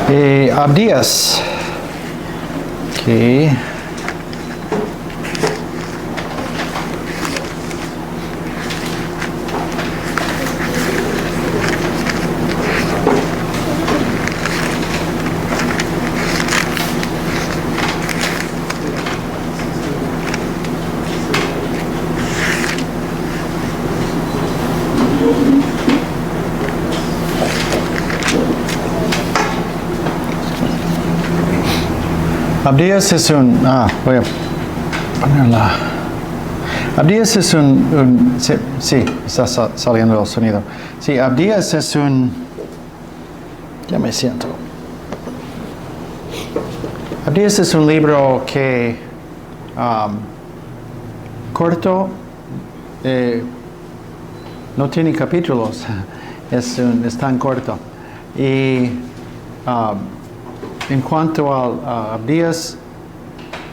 Abdías. Okay. Abdías es un... voy a ponerla. Abdías es sí, está saliendo el sonido. Sí, Abdías es un... Ya me siento. Abdías es un libro que... corto, no tiene capítulos, es tan corto. Y... en cuanto a Abdías,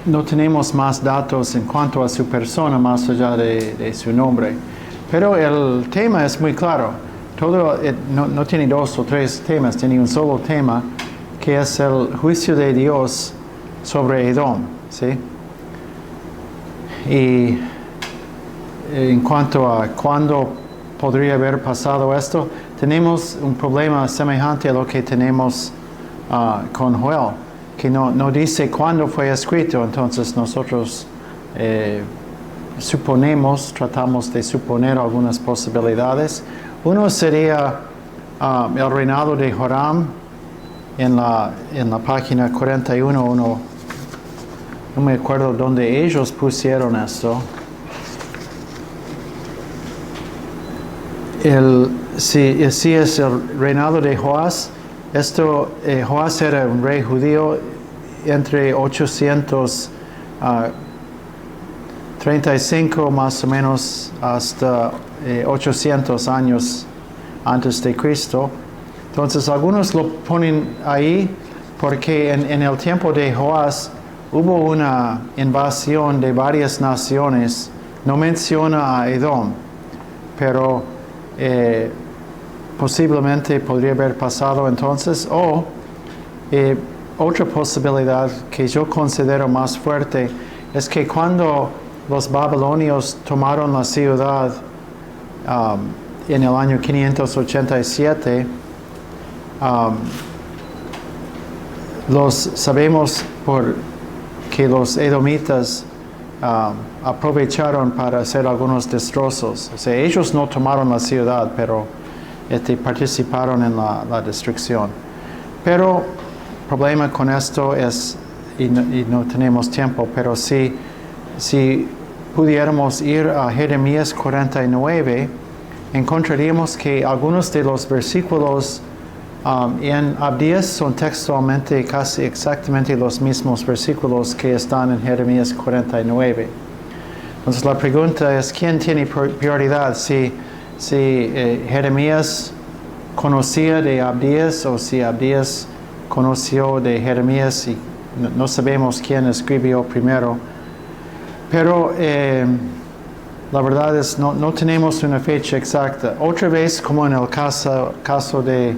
no tenemos más datos en cuanto a su persona más allá de su nombre. Pero el tema es muy claro. No tiene dos o tres temas, tiene un solo tema, que es el juicio de Dios sobre Edom. ¿Sí? Y en cuanto a cuándo podría haber pasado esto, tenemos un problema semejante a lo que tenemos con Joel, que no dice cuándo fue escrito. Entonces nosotros tratamos de suponer algunas posibilidades. Uno sería el reinado de Joram en la página 41. No me acuerdo dónde ellos pusieron esto. Si es el reinado de Joás. Joás era un rey judío entre 835 más o menos hasta 800 años antes de Cristo. Entonces algunos lo ponen ahí porque en el tiempo de Joás hubo una invasión de varias naciones. No menciona a Edom, pero posiblemente podría haber pasado entonces, o otra posibilidad que yo considero más fuerte es que cuando los babilonios tomaron la ciudad en el año 587, sabemos que los edomitas aprovecharon para hacer algunos destrozos. O sea, ellos no tomaron la ciudad, pero participaron en la destrucción. Pero el problema con esto es, y no tenemos tiempo, pero si pudiéramos ir a Jeremías 49, encontraríamos que algunos de los versículos en Abdías son textualmente casi exactamente los mismos versículos que están en Jeremías 49. Entonces la pregunta es, ¿quién tiene prioridad? Si Jeremías conocía de Abdías o si Abdías conoció de Jeremías, y no sabemos quién escribió primero. Pero la verdad es no tenemos una fecha exacta. Otra vez, como en el caso de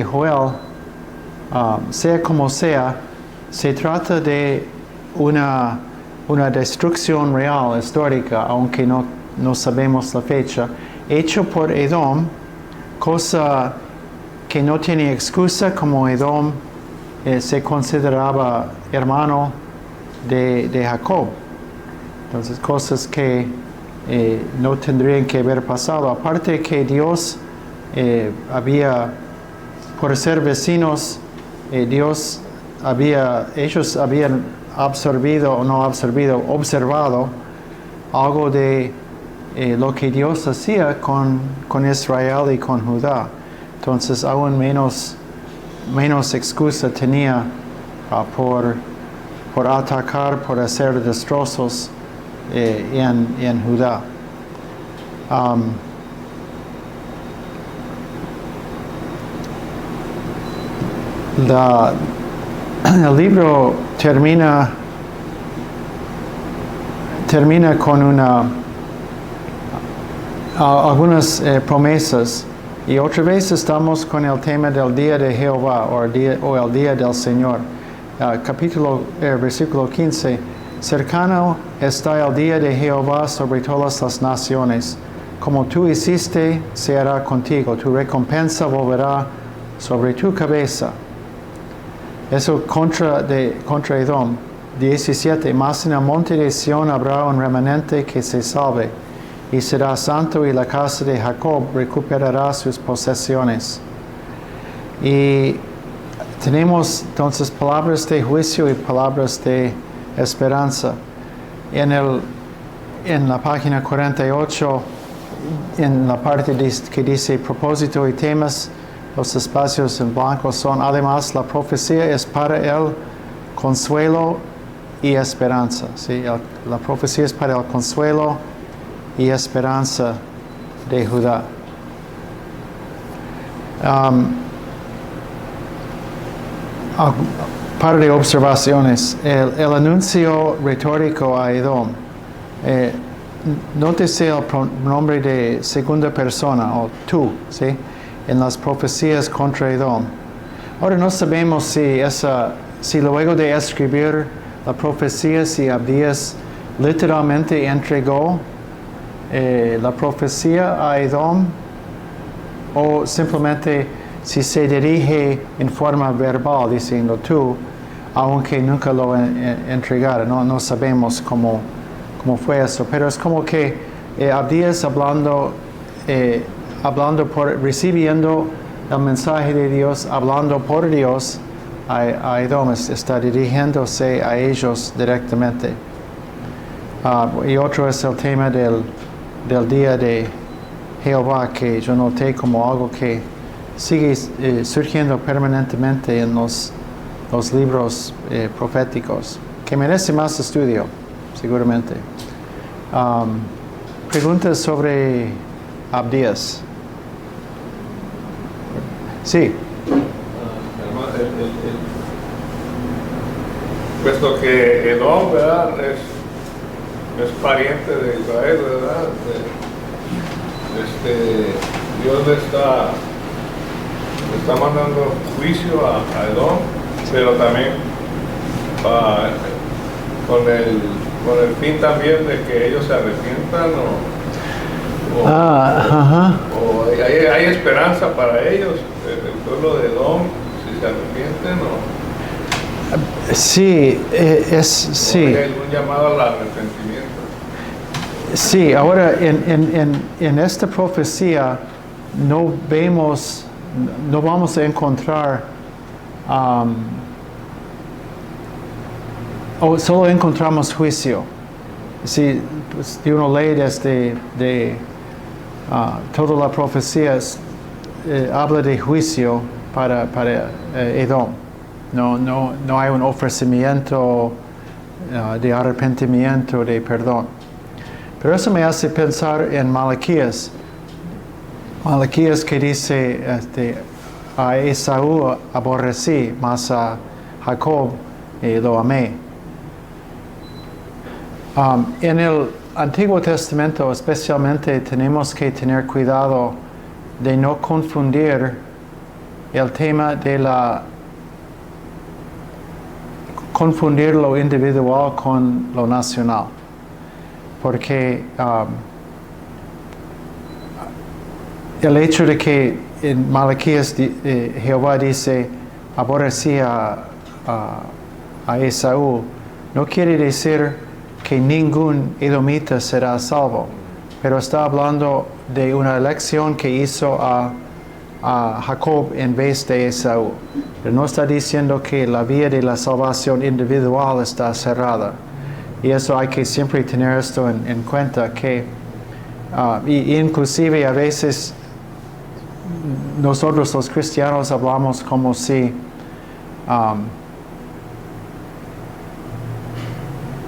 Joel, sea como sea, se trata de una destrucción real, histórica, aunque no sabemos la fecha, hecho por Edom, cosa que no tiene excusa, como Edom se consideraba hermano de Jacob. Entonces, cosas que no tendrían que haber pasado. Aparte que Dios por ser vecinos, ellos habían observado algo de lo que Dios hacía con Israel y con Judá. Entonces aún menos excusa tenía por atacar, por hacer destrozos en Judá. El libro termina con algunas promesas Y otra vez estamos con el tema del día de Jehová o el día del Señor. Versículo 15. Cercano está el día de Jehová sobre todas las naciones. Como tú hiciste, se hará contigo. Tu recompensa volverá sobre tu cabeza. Eso contra Edom. 17. Mas en el monte de Sión habrá un remanente que se salve, y será santo, y la casa de Jacob recuperará sus posesiones. Y tenemos entonces palabras de juicio y palabras de esperanza. En la página 48, en la parte que dice propósito y temas, los espacios en blanco son: además la profecía es para el consuelo y esperanza. ¿Sí? La profecía es para el consuelo y esperanza de Judá. Par de observaciones. El anuncio retórico a Edom. Nótese el pronombre de segunda persona, o tú, ¿sí? En las profecías contra Edom. Ahora no sabemos si luego de escribir la profecía, si Abdías literalmente entregó la profecía a Edom, o simplemente si se dirige en forma verbal diciendo tú, aunque nunca lo entregara. No sabemos cómo fue eso, pero es como que Abdías recibiendo el mensaje de Dios, hablando por Dios a Edom, está dirigiéndose a ellos directamente. Y otro es el tema del día de Jehová, que yo noté como algo que sigue surgiendo permanentemente en los libros proféticos, que merece más estudio, seguramente. Preguntas sobre Abdías. Sí. Puesto que Edom, ¿verdad?, es pariente de Israel, ¿verdad? Dios le está mandando juicio a Edom, pero también con el fin también de que ellos se arrepientan, o hay esperanza para ellos, el pueblo de Edom, si se arrepienten, o sí, sí. hay algún llamado al arrepentimiento. Sí, ahora en esta profecía no vamos a encontrar, o solo encontramos juicio. Si uno lee desde toda la profecía, habla de juicio para Edom. No hay un ofrecimiento de arrepentimiento, de perdón. Pero eso me hace pensar en Malaquías. Malaquías que dice, a Esaú aborrecí, mas a Jacob lo amé. En el Antiguo Testamento especialmente tenemos que tener cuidado de no confundir el tema confundir lo individual con lo nacional. Porque el hecho de que en Malaquías Jehová dice aborrecí a Esaú, no quiere decir que ningún edomita será salvo, pero está hablando de una elección que hizo a Jacob en vez de Esaú. Pero no está diciendo que la vía de la salvación individual está cerrada. Y eso hay que siempre tener esto en cuenta, que inclusive a veces nosotros los cristianos hablamos como si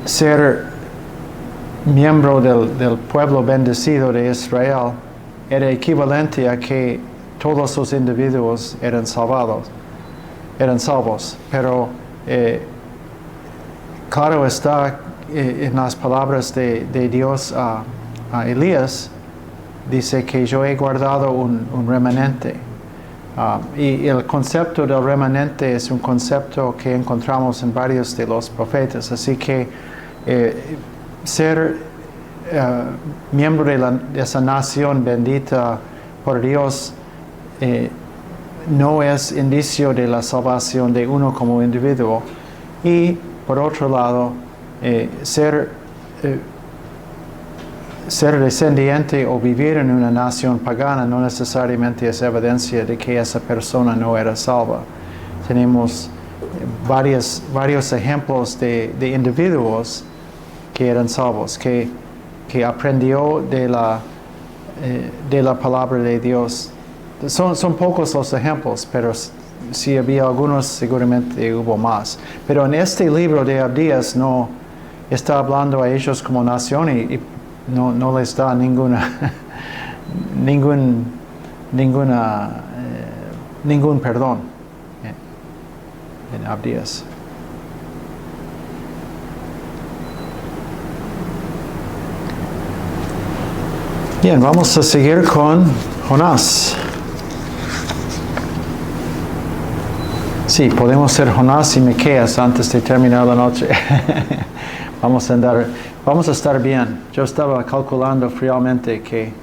ser miembro del pueblo bendecido de Israel era equivalente a que todos los individuos eran salvos. Pero claro está, en las palabras de Dios a Elías, dice que yo he guardado un remanente. Y el concepto del remanente es un concepto que encontramos en varios de los profetas. Así que ser miembro de esa nación bendita por Dios no es indicio de la salvación de uno como individuo. Y por otro lado, ser descendiente o vivir en una nación pagana no necesariamente es evidencia de que esa persona no era salva. Tenemos varios ejemplos de individuos que eran salvos, que aprendió de la palabra de Dios. Son pocos los ejemplos, pero si había algunos, seguramente hubo más. Pero en este libro de Abdías no está hablando a ellos como nación y no les da ningún perdón en Abdías. Bien, vamos a seguir con Jonás. Sí, podemos ser Jonás y Miqueas antes de terminar la noche. Vamos a estar bien. Yo estaba calculando fríamente que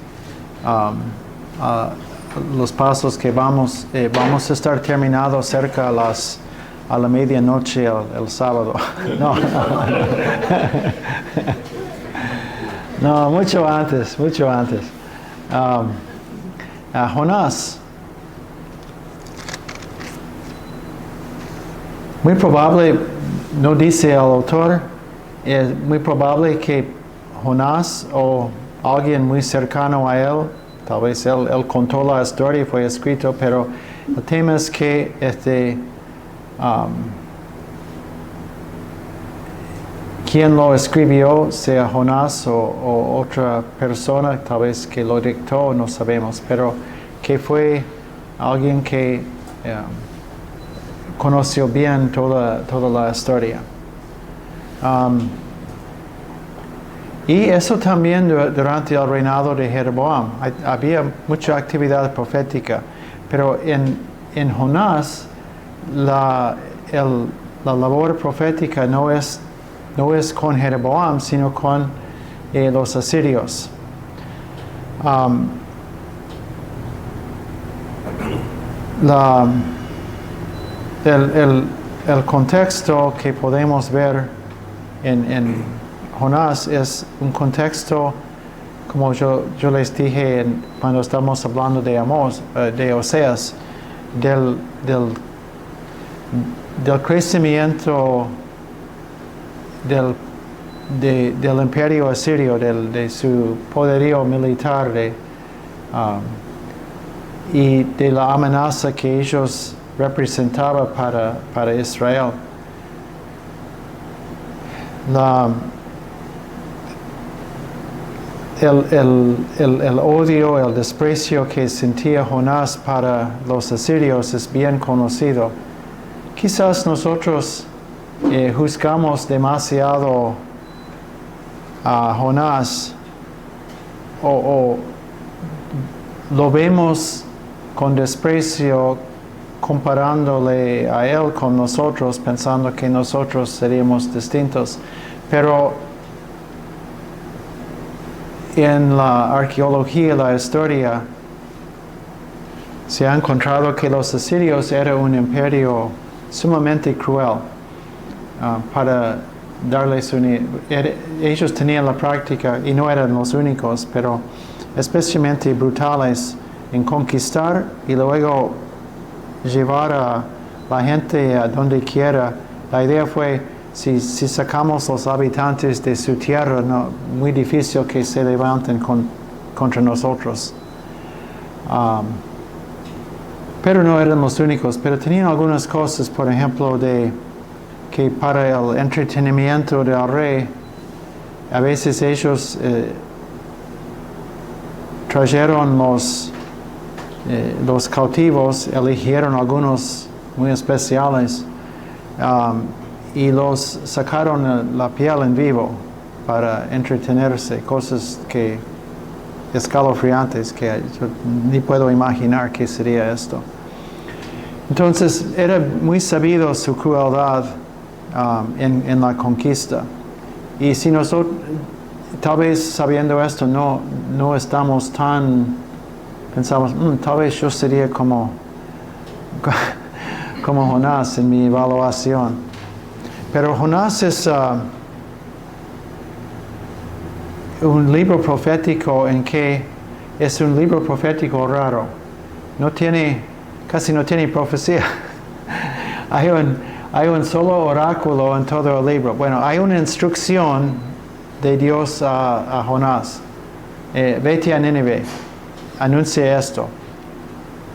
los pasos que vamos a estar terminados cerca a la medianoche el sábado. No, mucho antes. Jonás. Muy probable, no dice el autor, es muy probable que Jonás o alguien muy cercano a él, tal vez él contó la historia y fue escrito, pero el tema es que quien lo escribió, sea Jonás o otra persona, tal vez que lo dictó, no sabemos, pero que fue alguien que conoció bien toda la historia. Y eso también durante el reinado de Jeroboam. Había mucha actividad profética, pero en Jonás la labor profética no es con Jeroboam, sino con los asirios. El contexto que podemos ver en Jonás es un contexto, como yo les dije cuando estamos hablando de Oseas, del crecimiento del imperio asirio, de su poderío militar y de la amenaza que ellos representaban para Israel. El odio, el desprecio que sentía Jonás para los asirios es bien conocido. Quizás nosotros juzgamos demasiado a Jonás o lo vemos con desprecio comparándole a él con nosotros, pensando que nosotros seríamos distintos. Pero en la arqueología y la historia se ha encontrado que los asirios eran un imperio sumamente cruel. Para darles ellos tenían la práctica, y no eran los únicos, pero especialmente brutales en conquistar y luego llevar a la gente a donde quiera. La idea fue, si sacamos los habitantes de su tierra, muy difícil que se levanten contra nosotros. Pero no eran los únicos, pero tenían algunas cosas, por ejemplo, que para el entretenimiento del rey, a veces ellos trajeron los cautivos, eligieron algunos muy especiales y los sacaron la piel en vivo para entretenerse, cosas que escalofriantes que yo ni puedo imaginar qué sería esto. Entonces era muy sabido su crueldad en la conquista. Y si nosotros, tal vez sabiendo esto, no estamos pensamos, tal vez yo sería como Jonás en mi evaluación. Pero Jonás es un libro profético en que es un libro profético raro. Casi no tiene profecía. Hay un solo oráculo en todo el libro. Bueno, hay una instrucción de Dios a Jonás. Vete a Nínive, anuncia esto.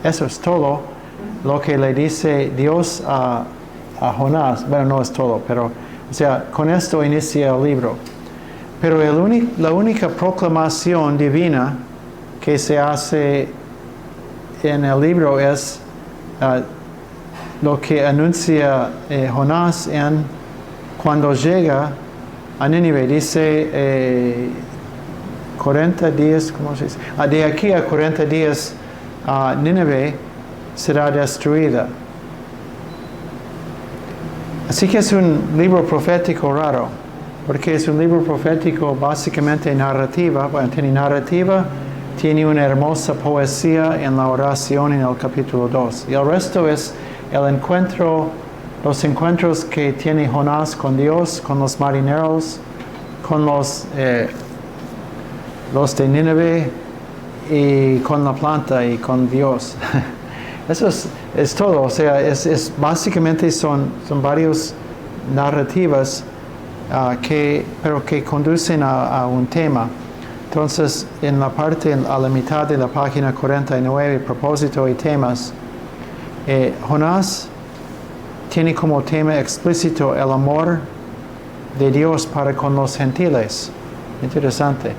Eso es todo lo que le dice Dios a Jonás. Bueno, no es todo, pero o sea, con esto inicia el libro. Pero la única proclamación divina que se hace en el libro es lo que anuncia Jonás cuando llega a Nínive. Dice 40 días, ¿cómo se dice? De aquí a 40 días Nínive será destruida. Así que es un libro profético raro, porque es un libro profético básicamente narrativa. Bueno, tiene narrativa, tiene una hermosa poesía en la oración en el capítulo 2. Y el resto es los encuentros que tiene Jonás con Dios, con los marineros, con los de Nínive y con la planta y con Dios. Eso es todo. O sea, básicamente son varias narrativas pero que conducen a un tema. Entonces, a la mitad de la página 49, propósito y temas, Jonás tiene como tema explícito el amor de Dios para con los gentiles. Interesante.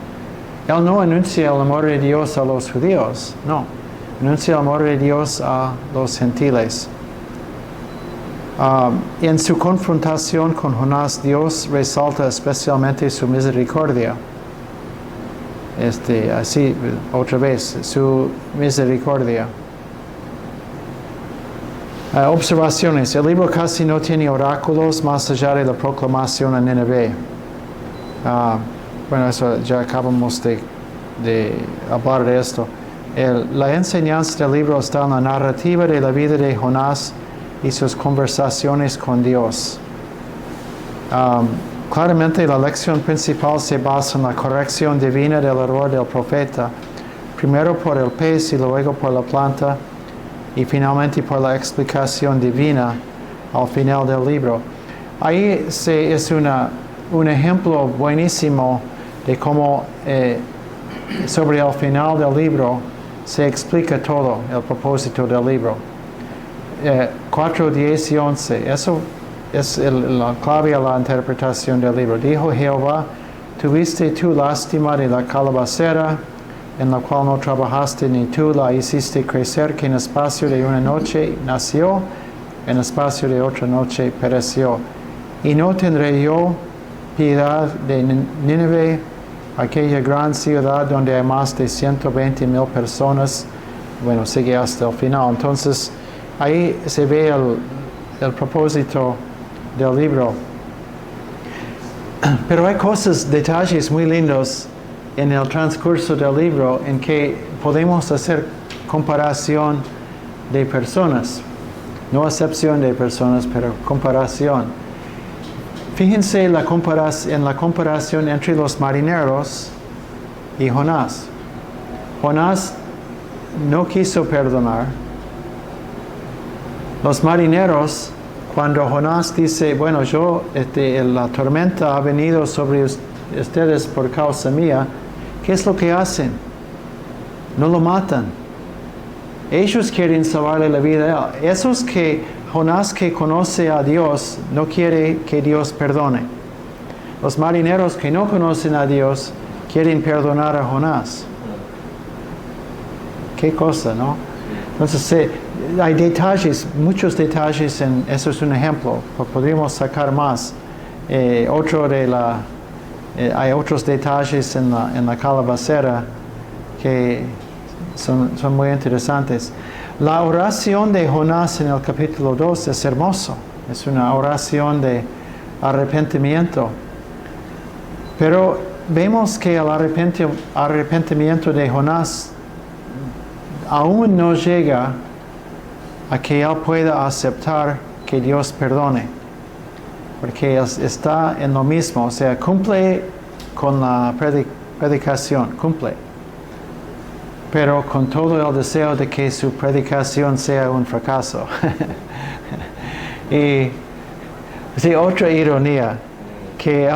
Él no anuncia el amor de Dios a los judíos, no. Anuncia el amor de Dios a los gentiles. En su confrontación con Jonás, Dios resalta especialmente su misericordia. Así, otra vez, su misericordia. Observaciones. El libro casi no tiene oráculos más allá de la proclamación a Nínive. Bueno, eso ya acabamos de hablar de esto. La enseñanza del libro está en la narrativa de la vida de Jonás y sus conversaciones con Dios. Claramente la lección principal se basa en la corrección divina del error del profeta, primero por el pez y luego por la planta, y finalmente por la explicación divina al final del libro. Ahí es un ejemplo buenísimo de cómo sobre el final del libro se explica todo el propósito del libro. 4, 10 y 11, eso es la clave a la interpretación del libro. Dijo Jehová, tuviste tú lástima de la calabacera, en la cual no trabajaste ni tú la hiciste crecer, que en espacio de una noche nació, en espacio de otra noche pereció. Y no tendré yo piedad de Nínive, aquella gran ciudad donde hay más de 120,000 personas. Bueno, sigue hasta el final. Entonces, ahí se ve el propósito del libro. Pero hay detalles muy lindos en el transcurso del libro en que podemos hacer comparación de personas. No acepción de personas, pero comparación. Fíjense en la comparación entre los marineros y Jonás. Jonás no quiso perdonar. Los marineros, cuando Jonás dice, bueno, la tormenta ha venido sobre ustedes por causa mía, ¿qué es lo que hacen? No lo matan. Ellos quieren salvarle la vida a él. Jonás que conoce a Dios no quiere que Dios perdone. Los marineros que no conocen a Dios quieren perdonar a Jonás. Qué cosa, ¿no? Entonces hay detalles, muchos detalles, eso es un ejemplo, podríamos sacar más. Hay otros detalles en la calabacera que son muy interesantes. La oración de Jonás en el capítulo 2 es hermoso. Es una oración de arrepentimiento. Pero vemos que el arrepentimiento de Jonás aún no llega a que él pueda aceptar que Dios perdone. Porque está en lo mismo, o sea, cumple con la predicación, cumple. Pero con todo el deseo de que su predicación sea un fracaso. Y sí, otra ironía, que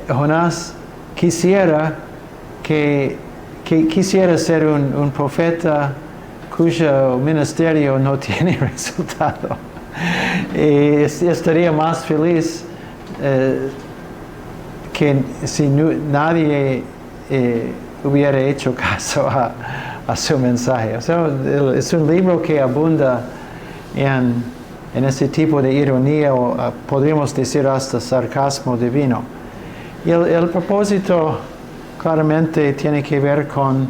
Jonás quisiera ser un profeta cuyo ministerio no tiene resultado. Y estaría más feliz que si nadie hubiera hecho caso a su mensaje. O sea, es un libro que abunda en ese tipo de ironía, o podríamos decir hasta sarcasmo divino. Y el propósito claramente tiene que ver con,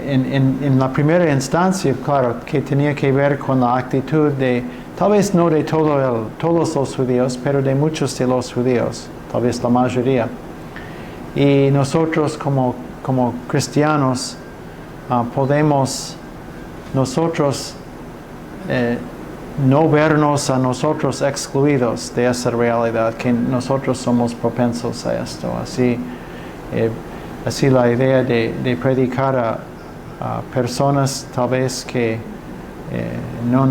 en la primera instancia, claro, que tenía que ver con la actitud de, tal vez no de todos los judíos, pero de muchos de los judíos, tal vez la mayoría. Y nosotros como cristianos podemos nosotros no vernos a nosotros excluidos de esa realidad, que nosotros somos propensos a esto. Así la idea de predicar a personas tal vez que no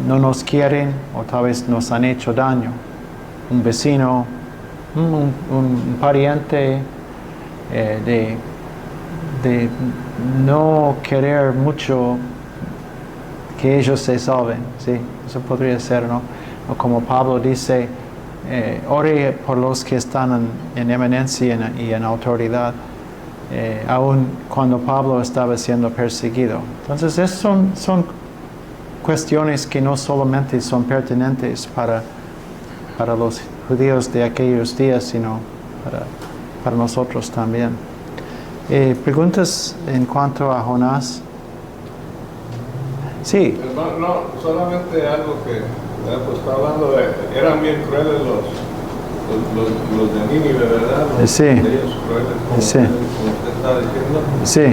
nos quieren, o tal vez nos han hecho daño. Un vecino, un pariente, de no querer mucho que ellos se salven, ¿sí? Eso podría ser, ¿no? O como Pablo dice, ore por los que están en eminencia y en autoridad, aun cuando Pablo estaba siendo perseguido. Entonces, son cuestiones que no solamente son pertinentes para los judíos de aquellos días, sino para nosotros también. ¿Preguntas en cuanto a Jonás? Sí. No, solamente algo que pues está hablando de, eran bien crueles los de Nínive, ¿verdad? Sí. Ellos crueles, como usted está diciendo. Sí.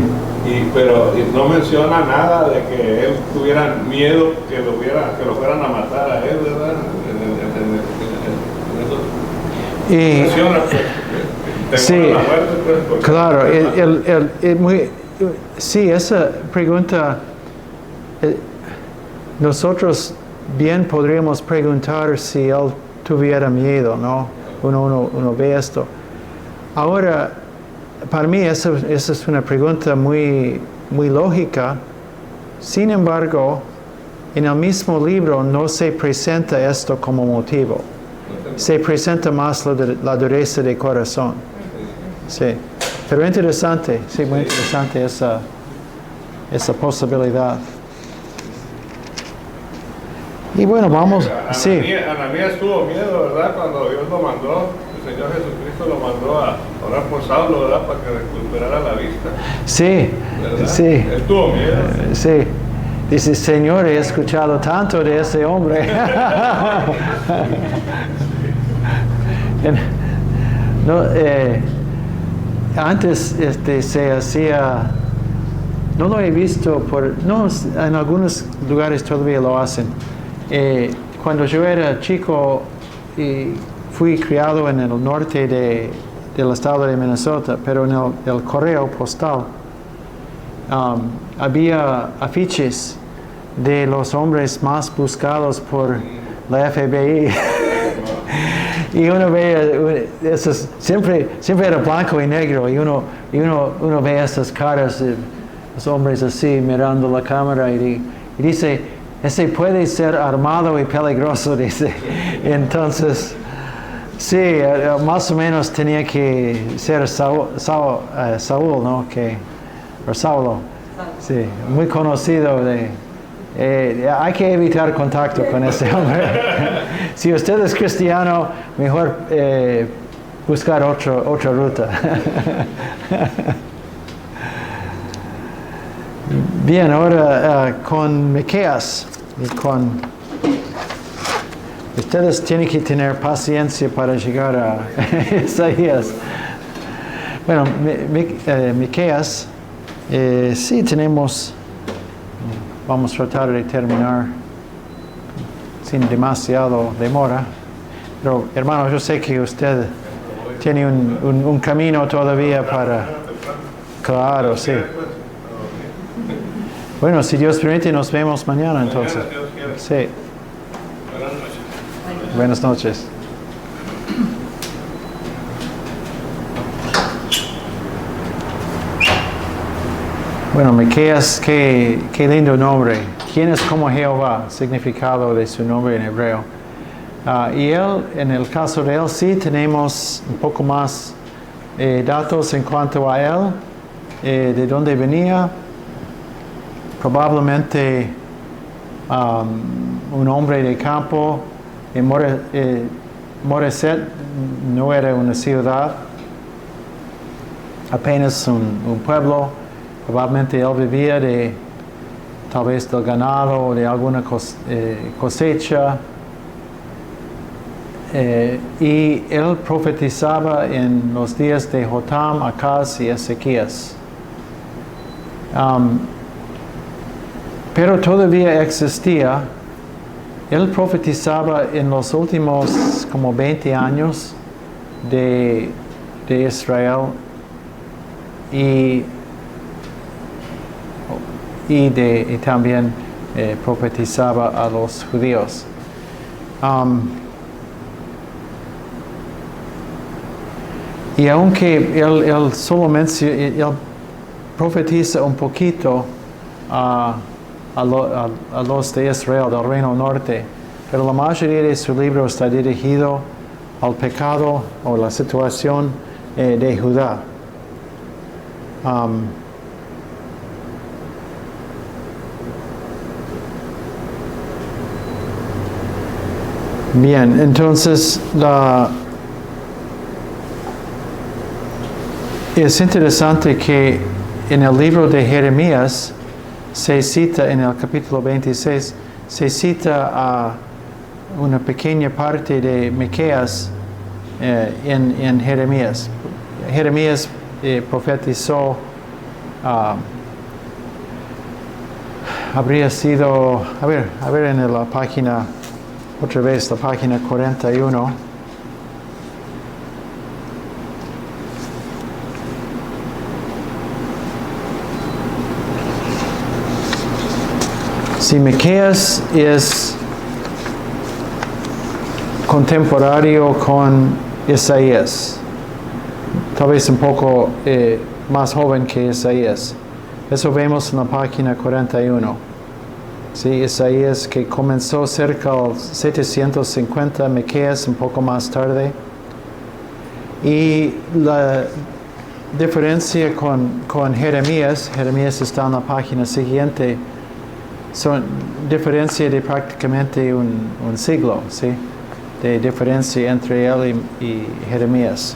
Pero no menciona nada de que él tuviera miedo que lo fueran a matar a él, ¿verdad? Menciona sí, la muerte, pues, claro. Sí, esa pregunta, nosotros bien podríamos preguntar si él tuviera miedo, ¿no? Uno ve esto. Ahora, para mí esa es una pregunta muy, muy lógica. Sin embargo, en el mismo libro no se presenta esto como motivo. Se presenta más la dureza de corazón. Sí. Pero interesante, sí, muy interesante esa posibilidad. Y bueno, vamos, sí. Ananías tuvo miedo, ¿verdad? Cuando Dios lo mandó, el Señor Jesucristo lo mandó a orar por Saulo, ¿verdad? Para que recuperara la vista. Sí, ¿verdad? sí. Él tuvo miedo. Sí. Dice, Señor, he escuchado tanto de ese hombre. No, antes se hacía, no lo he visto, en algunos lugares todavía lo hacen. Cuando yo era chico y fui criado en el norte del estado de Minnesota, pero en el correo postal había afiches de los hombres más buscados por la FBI. Y uno ve, siempre era blanco y negro, y uno ve esas caras de los hombres así mirando la cámara y dice, ese puede ser armado y peligroso, dice. Entonces, sí, más o menos tenía que ser Saúl, ¿no? O Saulo, sí, muy conocido hay que evitar contacto con ese hombre. Si usted es cristiano, mejor buscar otra ruta. Bien, ahora con Miqueas y con... Ustedes tienen que tener paciencia para llegar a Isaías. Bueno, Miqueas, sí tenemos... Vamos a tratar de terminar sin demasiado demora. Pero, hermano, yo sé que usted tiene un camino todavía para... Claro, sí. Bueno, si Dios permite, nos vemos mañana entonces. Sí. Buenas noches. Bueno, Miqueas, qué lindo nombre. ¿Quién es como Jehová? Significado de su nombre en hebreo. Y él, en el caso de él, sí tenemos un poco más datos en cuanto a él, de dónde venía. Probablemente un hombre de campo. Moreset no era una ciudad, apenas un pueblo. Probablemente él vivía de tal vez del ganado o de alguna cosecha. Y él profetizaba en los días de Jotam, Acaz y Ezequías. Pero todavía existía. Él profetizaba en los últimos como 20 años de Israel y también profetizaba a los judíos. Y aunque él solo él profetiza un poquito a los de Israel, del Reino Norte, pero la mayoría de su libro está dirigido al pecado o la situación de Judá. Bien, entonces es interesante que en el libro de Jeremías se cita, en el capítulo 26, se cita a una pequeña parte de Miqueas en Jeremías. Jeremías profetizó, habría sido, a ver en la página, otra vez la página 41. Si Miqueas es contemporáneo con Isaías, tal vez un poco más joven que Isaías. Eso vemos en la página 41. Sí, Isaías que comenzó cerca del 750, Miqueas un poco más tarde. Y la diferencia con Jeremías está en la página siguiente, son diferencia de prácticamente un siglo, ¿sí? De diferencia entre él y Jeremías.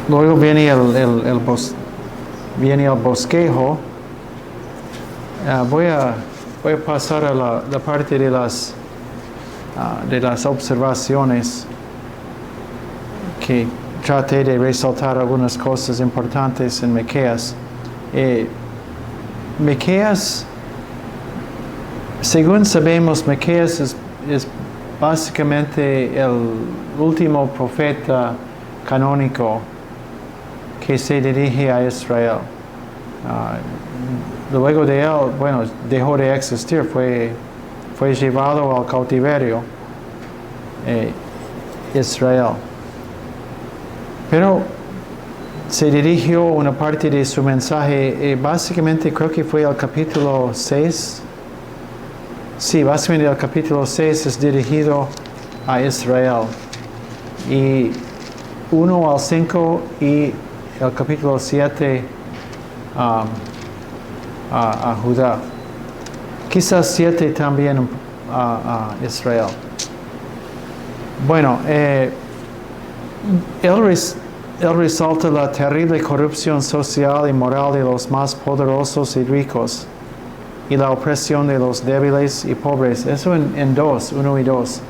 Luego viene el bosquejo. Voy a pasar a la parte de las observaciones, que traté de resaltar algunas cosas importantes en Miqueas. Miqueas, según sabemos, Miqueas es básicamente el último profeta canónico que se dirige a Israel. Luego de él, bueno, dejó de existir, fue llevado al cautiverio Israel. Pero se dirigió una parte de su mensaje, básicamente creo que fue al capítulo 6. Sí, básicamente el capítulo 6 es dirigido a Israel. Y 1 al 5 y el capítulo 7 a Judá. Quizás 7 también a Israel. Bueno, él resalta la terrible corrupción social y moral de los más poderosos y ricos y la opresión de los débiles y pobres. Eso en 1 y 2.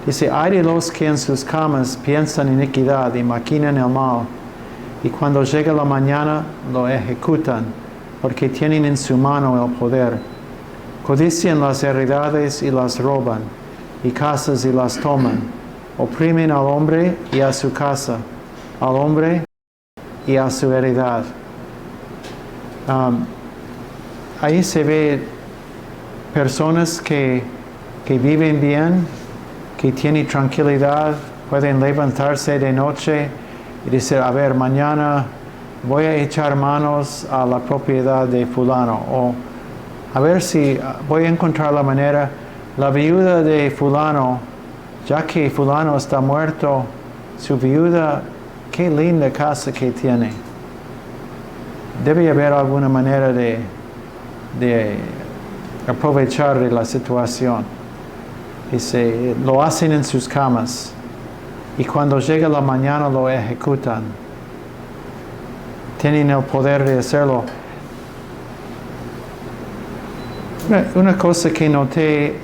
Dice, hay de los que en sus camas piensan iniquidad y maquinan el mal, y cuando llega la mañana lo ejecutan, porque tienen en su mano el poder. Codician las heredades y las roban, y casas y las toman. Oprimen al hombre y a su casa, al hombre y a su heredad. Ahí se ve personas que viven bien, que tienen tranquilidad, pueden levantarse de noche y decir, a ver, mañana voy a echar manos a la propiedad de fulano, o a ver si voy a encontrar la manera, la viuda de fulano, ya que fulano está muerto, su viuda, qué linda casa que tiene. Debe haber alguna manera de aprovechar de la situación. Dice, lo hacen en sus camas y cuando llega la mañana lo ejecutan. Tienen el poder de hacerlo. Una cosa que noté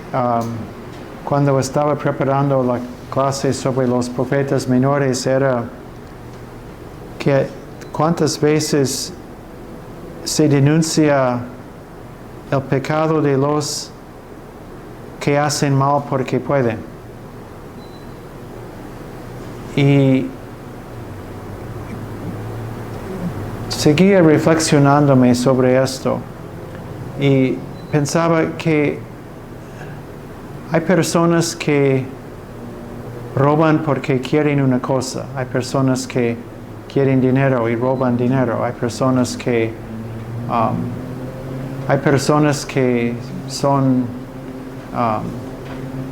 cuando estaba preparando la clase sobre los profetas menores era que cuántas veces se denuncia el pecado de los que hacen mal porque pueden. Y seguía reflexionándome sobre esto y pensaba que hay personas que roban porque quieren una cosa, hay personas que quieren dinero y roban dinero, hay personas que son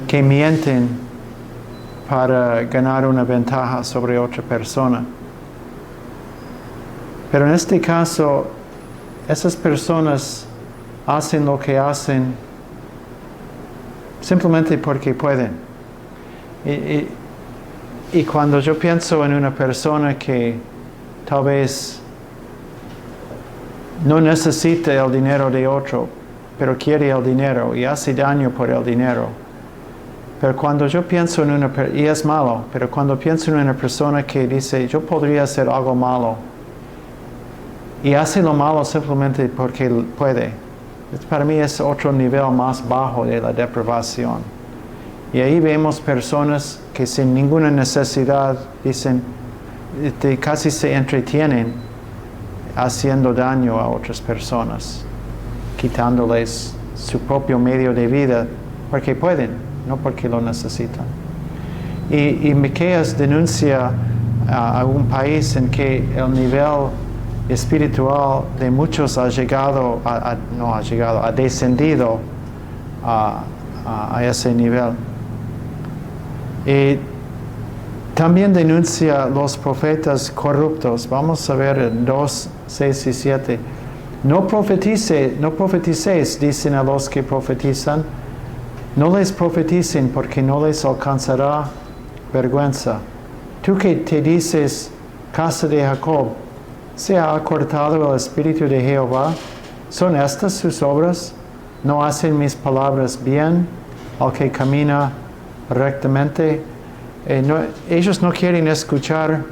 que mienten para ganar una ventaja sobre otra persona. Pero en este caso, esas personas hacen lo que hacen simplemente porque pueden. Y cuando yo pienso en una persona que tal vez no necesita el dinero de otro, pero quiere el dinero y hace daño por el dinero. Pero cuando yo pienso en una persona, y es malo, pero cuando pienso en una persona que dice, yo podría hacer algo malo, y hace lo malo simplemente porque puede, para mí es otro nivel más bajo de la depravación. Y ahí vemos personas que sin ninguna necesidad dicen, casi se entretienen haciendo daño a otras personas, quitándoles su propio medio de vida porque pueden, no porque lo necesitan. Y Miqueas denuncia a un país en que el nivel espiritual de muchos ha descendido a ese nivel. Y también denuncia los profetas corruptos. Vamos a ver en 2, 6 y 7. No profeticéis, dicen a los que profetizan. No les profeticen porque no les alcanzará vergüenza. Tú que te dices, casa de Jacob, ¿se ha acortado el espíritu de Jehová? ¿Son estas sus obras? ¿No hacen mis palabras bien al que camina rectamente? Ellos no quieren escuchar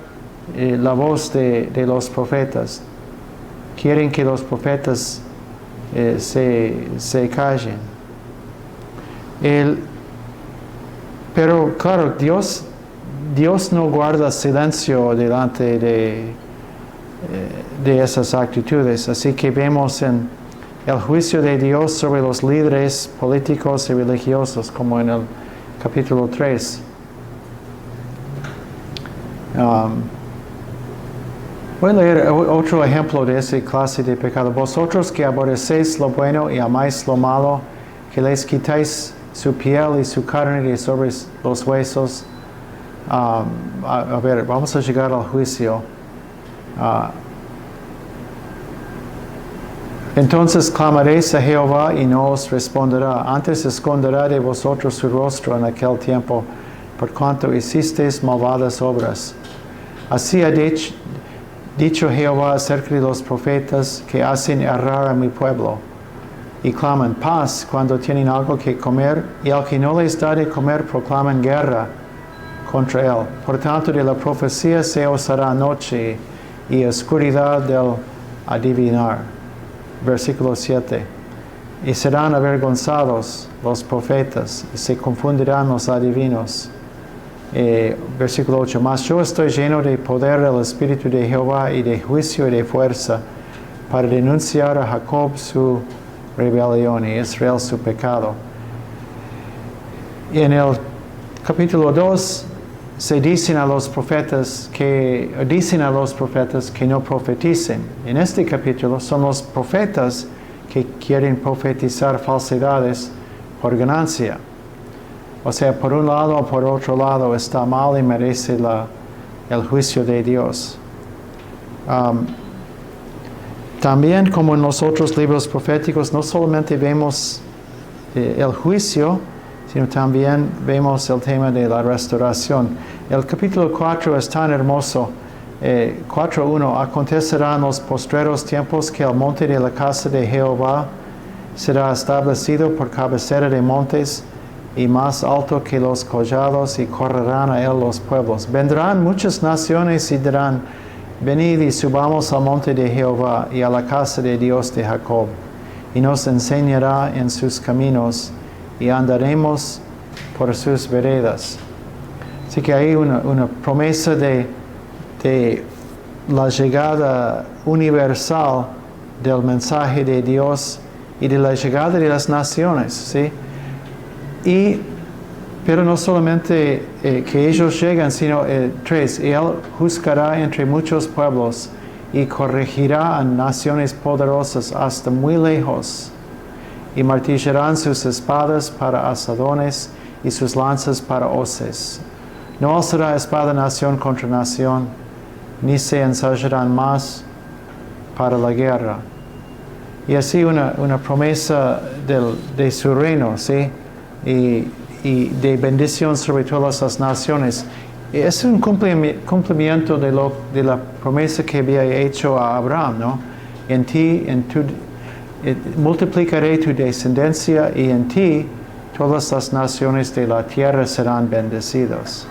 la voz de los profetas. Quieren que los profetas se callen. Pero claro, Dios no guarda silencio delante de esas actitudes. Así que vemos en el juicio de Dios sobre los líderes políticos y religiosos, como en el capítulo 3. Voy a leer otro ejemplo de esa clase de pecado. Vosotros que aborrecéis lo bueno y amáis lo malo, que les quitáis su piel y su carne de sobre los huesos. A ver, vamos a llegar al juicio. Entonces clamaréis a Jehová y no os responderá. Antes esconderá de vosotros su rostro en aquel tiempo. por cuanto hicisteis malvadas obras. Así ha dicho Jehová acerca de los profetas que hacen errar a mi pueblo, y claman paz cuando tienen algo que comer, y al que no les da de comer proclaman guerra contra él. Por tanto, de la profecía se os hará noche y oscuridad del adivinar. Versículo 7. Y serán avergonzados los profetas, y se confundirán los adivinos. Versículo 8. Mas yo estoy lleno de poder del Espíritu de Jehová y de juicio y de fuerza, para denunciar a Jacob su rebelión y Israel su pecado. Y en el capítulo 2 se dicen a los profetas que no profeticen. En este capítulo son los profetas que quieren profetizar falsedades por ganancia. O sea, por un lado o por otro lado está mal y merece el juicio de Dios. También, como en los otros libros proféticos, no solamente vemos el juicio, sino también vemos el tema de la restauración. El capítulo 4 es tan hermoso. 4.1. Acontecerá en los postreros tiempos que el monte de la casa de Jehová será establecido por cabecera de montes y más alto que los collados, y correrán a él los pueblos. Vendrán muchas naciones y dirán: venid y subamos al monte de Jehová y a la casa de Dios de Jacob, y nos enseñará en sus caminos, y andaremos por sus veredas. Así que hay una promesa de la llegada universal del mensaje de Dios y de la llegada de las naciones, ¿sí? Pero no solamente que ellos llegan, sino 3, Él juzgará entre muchos pueblos y corregirá a naciones poderosas hasta muy lejos, y martillarán sus espadas para asadones y sus lanzas para hoces. No alzará espada nación contra nación, ni se ensayarán más para la guerra. Y así una promesa de su reino, ¿sí? Y de bendición sobre todas las naciones. Es un cumplimiento de la promesa que había hecho a Abraham, ¿no? En ti, multiplicaré tu descendencia, y en ti todas las naciones de la tierra serán bendecidas.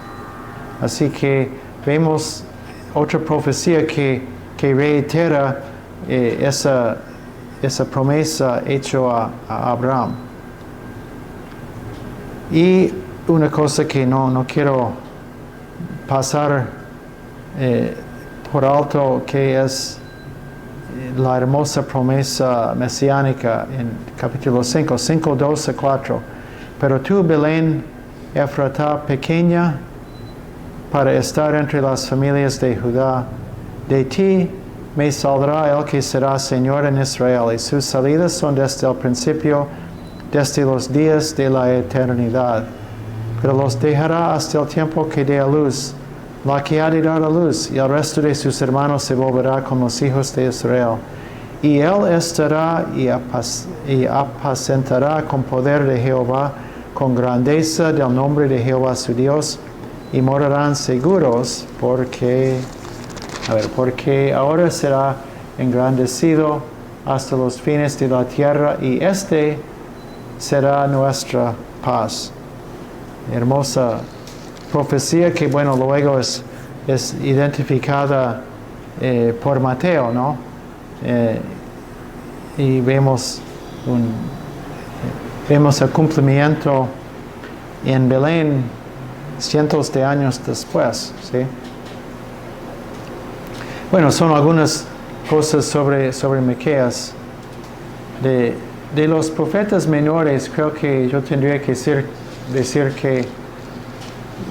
Así que vemos otra profecía que reitera esa promesa hecha a Abraham. Y una cosa que no quiero pasar por alto, que es la hermosa promesa mesiánica en capítulo 5, 5:2-4. Pero tú, Belén Efratá, pequeña para estar entre las familias de Judá, de ti me saldrá el que será Señor en Israel, y sus salidas son desde el principio, desde los días de la eternidad. Pero los dejará hasta el tiempo que dé a luz, la que ha de dar a luz, y el resto de sus hermanos se volverá con los hijos de Israel. Y él estará y apacentará con poder de Jehová, con grandeza del nombre de Jehová su Dios, y morarán seguros, porque ahora será engrandecido hasta los fines de la tierra, y este será nuestra paz. Hermosa profecía que, luego es identificada por Mateo, ¿no? Y vemos el cumplimiento en Belén cientos de años después, ¿sí? Son algunas cosas sobre Miqueas. De los profetas menores, creo que yo tendría que decir que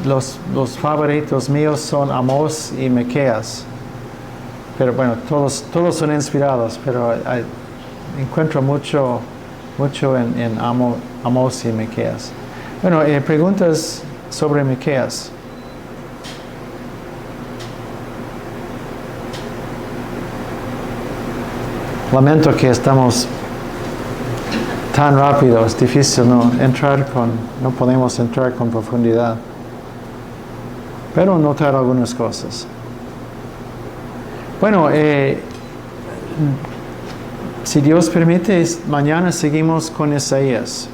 los favoritos míos son Amós y Miqueas. Pero todos son inspirados, pero encuentro mucho en Amós y Miqueas. Preguntas sobre Miqueas. Lamento que estamos tan rápido, es difícil no podemos entrar con profundidad. pero notar algunas cosas. Bueno, si Dios permite, mañana seguimos con Isaías.